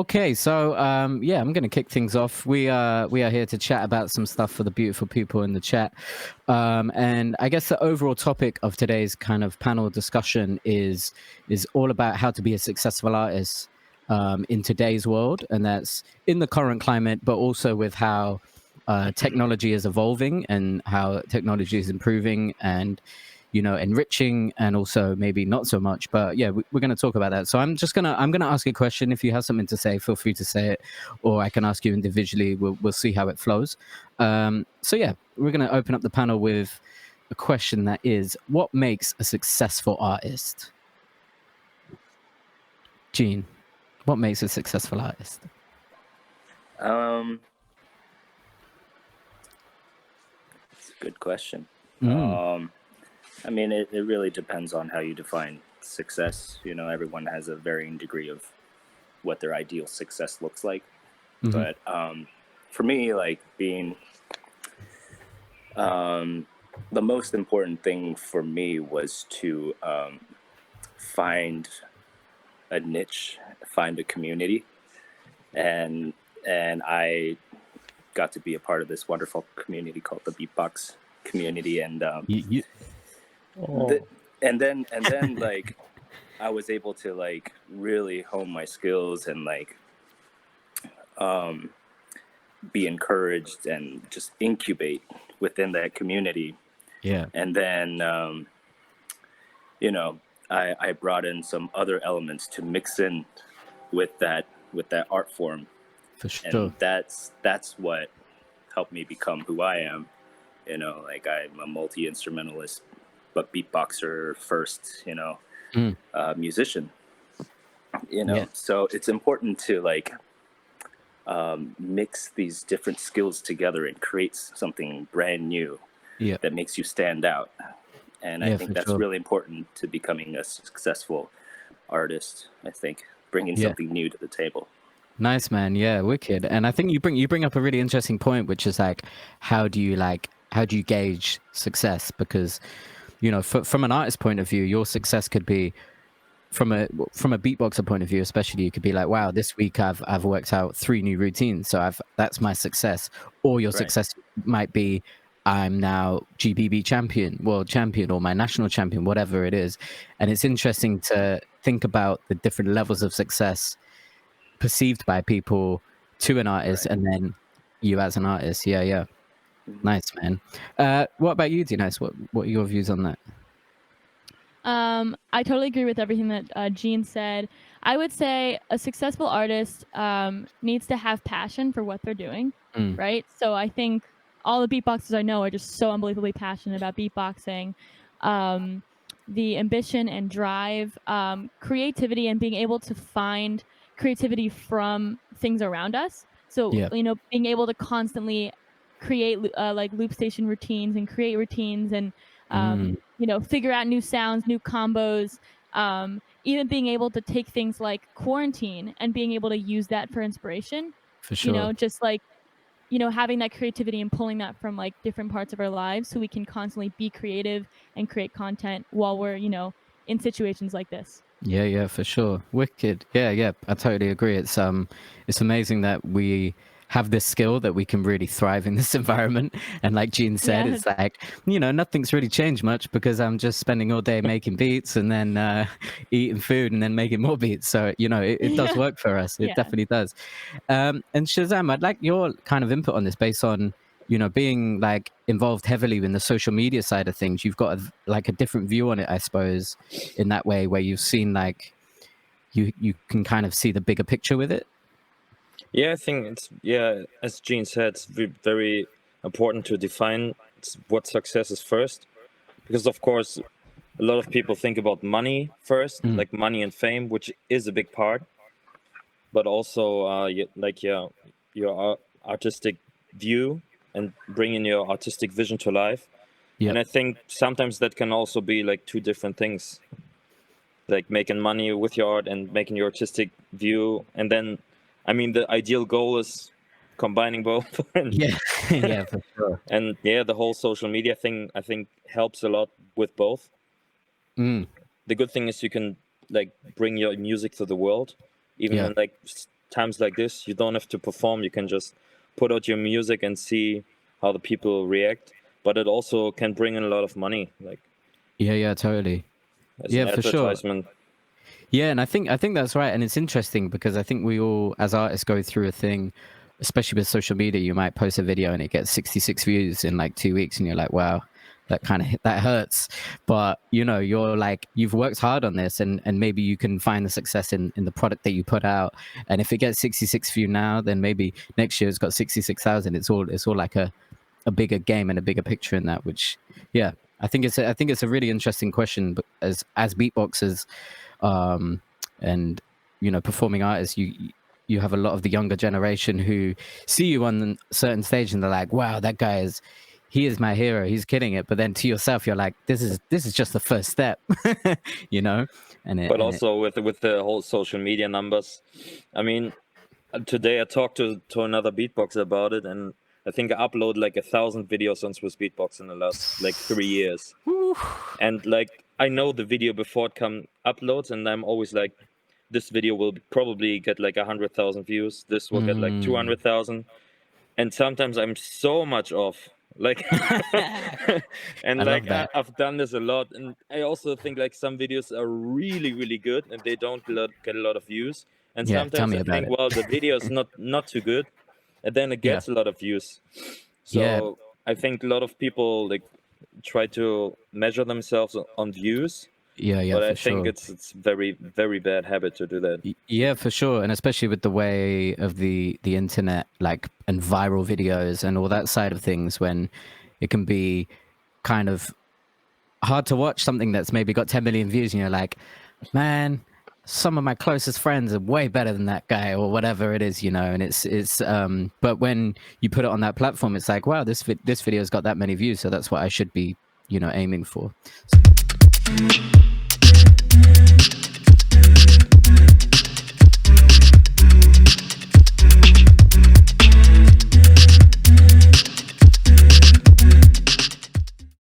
Okay, so yeah, I'm gonna kick things off. We are here to chat about some stuff for the beautiful people in the chat, and I guess the overall topic of today's kind of panel discussion is all about how to be a successful artist in today's world, and that's in the current climate, but also with how technology is evolving and how technology is improving and enriching, and also maybe not so much. But yeah, we're going to talk about that. So I'm gonna ask a question. If you have something to say, feel free to say it, or I can ask you individually. We'll see how it flows. So yeah, we're going to open up the panel with a question that is, what makes a successful artist? Gene, what makes a successful artist? It's a good question. I mean, it really depends on how you define success. Everyone has a varying degree of what their ideal success looks like. But for me, like being the most important thing for me was to find a niche, find a community, and I got to be a part of this wonderful community called the Beatbox community, and and then like I was able to like really hone my skills and like be encouraged and just incubate within that community. Yeah. And then I brought in some other elements to mix in with that art form. For sure. And that's what helped me become who I am. Like I'm a multi-instrumentalist, but beatboxer first, musician. So it's important to like mix these different skills together and create something brand new that makes you stand out. And I think that's really important to becoming a successful artist. I think bringing something new to the table. Nice, man. Yeah, wicked. And I think you bring up a really interesting point, which is like, how do you gauge success? Because from an artist point of view, your success could be from a beatboxer point of view, especially. You could be like, wow, this week I've worked out 3 new routines, so that's my success. Or your success might be, I'm now GBB champion, world champion, or my national champion, whatever it is. And it's interesting to think about the different levels of success perceived by people to an artist, and then you as an artist. Yeah. Nice, man. What about you, D-Nice? What are your views on that? I totally agree with everything that Gene said. I would say a successful artist needs to have passion for what they're doing, right? So I think all the beatboxers I know are just so unbelievably passionate about beatboxing. The ambition and drive, creativity, and being able to find creativity from things around us. So, being able to constantly create like loop station routines and create routines and figure out new sounds, new combos, even being able to take things like quarantine and being able to use that for inspiration. For sure. Just like, having that creativity and pulling that from like different parts of our lives so we can constantly be creative and create content while we're, in situations like this. Yeah, for sure. Wicked. Yeah. I totally agree. It's amazing that we have this skill that we can really thrive in this environment. And like Gene said, it's like, nothing's really changed much because I'm just spending all day making beats and then eating food and then making more beats. So, it does work for us. It definitely does. And Chezame, I'd like your kind of input on this based on, being like involved heavily in the social media side of things. You've got a different view on it, I suppose, in that way, where you've seen like, you can kind of see the bigger picture with it. Yeah, I think as Gene said, it's very important to define what success is first, because of course a lot of people think about money first, like money and fame, which is a big part, but also your artistic view and bringing your artistic vision to life. And I think sometimes that can also be like two different things, like making money with your art and making your artistic view. And then, I mean, the ideal goal is combining both. Yeah, for sure. And the whole social media thing, I think, helps a lot with both. The good thing is you can like bring your music to the world, even in like times like this, you don't have to perform. You can just put out your music and see how the people react. But it also can bring in a lot of money, like Yeah, totally. as an For sure. advertisement. Yeah, and I think that's right, and it's interesting because I think we all, as artists, go through a thing, especially with social media. You might post a video and it gets 66 views in like 2 weeks, and you're like, wow, that that hurts. But you know, you're like, you've worked hard on this, and maybe you can find the success in the product that you put out. And if it gets 66 views now, then maybe next year it's got 66,000. It's all like a bigger game and a bigger picture in that. Which, yeah, I think it's a really interesting question. But as beatboxers, and you know, performing artists, you have a lot of the younger generation who see you on a certain stage and they're like, wow, that guy he is my hero, he's killing it. But then to yourself, you're like, this is just the first step. You know. But also with the whole social media numbers, I mean, today I talked to another beatboxer about it, and I think I upload like 1,000 videos on Swiss Beatbox in the last like 3 years. And like, I know the video before it uploads, and I'm always like, this video will probably get like 100,000 views. This will get like 200,000. And sometimes I'm so much off. Like, and like I've done this a lot. And I also think like some videos are really, really good and they don't get a lot of views. And sometimes I think, well, the video is not too good. And then it gets a lot of views. So I think a lot of people like try to measure themselves on views. But I think it's very, very bad habit to do that. Yeah, for sure. And especially with the way of the internet, like, and viral videos and all that side of things, when it can be kind of hard to watch something that's maybe got 10 million views and you're like, man, some of my closest friends are way better than that guy, or whatever it is, you know. And it's but when you put it on that platform, it's like, wow, this video's got that many views, so that's what I should be, you know, aiming for.